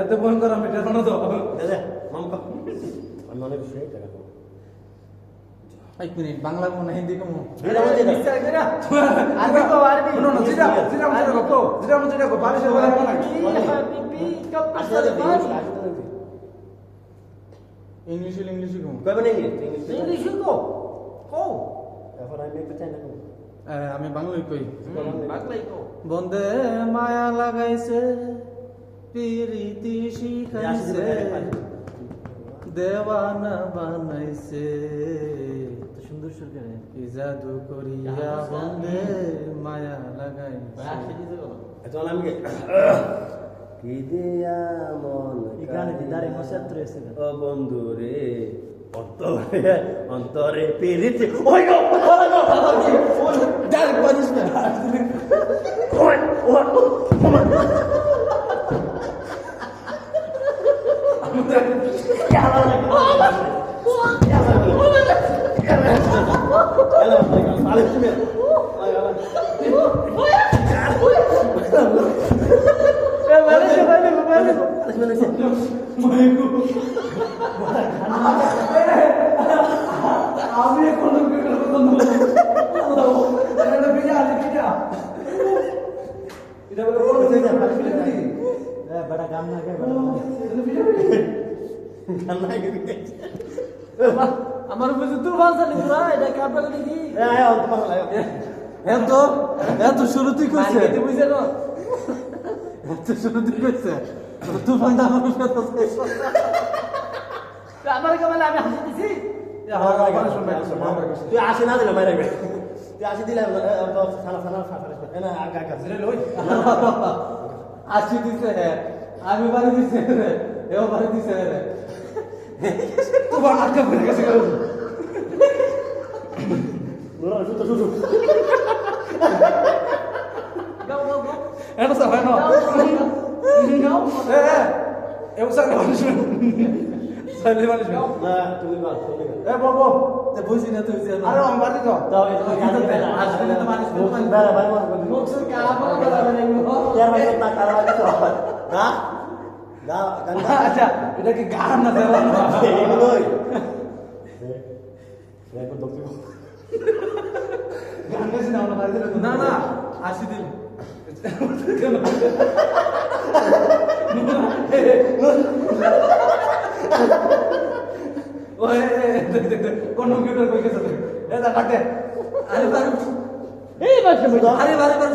এত ফোন করা মিটার শোনো তো এক মিনিট বাংলা মনে হিন্দি কম ইংলিশ ইংলিশ কম আমি বাংলাই কই বন্দে মায়া লাগাইছে প্রীতি শিখাইছে দেওয়ানা বানাইছে সুন্দর সুর করে কি জাদু করিয়া বন্দে মায়া লাগাইছে কি দিয়া মন ও বন্ধু রে অন্তরে অন্তরে পেরিতে ওই গো ডাইরেক্ট পানিশমেন্ট ওই আমার বুঝি তুই ভাষা লিখ না এটা কাপড় দেখি এত এত শুরু তুই কইছে তুই বুঝছ না এত শুরু তুই কইছে তুই ফান্ডা আমার সাথে আমার কেমন আমি হাসি দিছি তুই আসি না দিলে মাইরা তুই আসি দিলে সানা সানা না আগা আগা লই আসি দিছে আমি বাড়ি দিছে রে এও বাড়ি দিছে রে তোমার আটকা পড়ে গেছে কেন নোরা শুধু শুধু গাও গাও গাও এটা সব হয় না গাও এও সালে মানুষ সালে মানুষ না তুমি বল তুমি বাবা তে বুঝি না তুই যে আরে আমি বাড়ি তো দাও এটা আসলে তো মানুষ দাঁড়া ভাই মার মুখ সে কা বলা বলা यार भाई इतना कारवा तो ना गा गंगा আচ্ছা এটা কি গান না দেওয়া এগুলোই দেখো দক্ষিণ গান গাইছি না আমরা বাড়ি দিলে না না আসি দিল ওই দেখ দেখ কোন কম্পিউটার কই গেছে এটা কাটে আরে বারে এই বারে আরে বারে বারে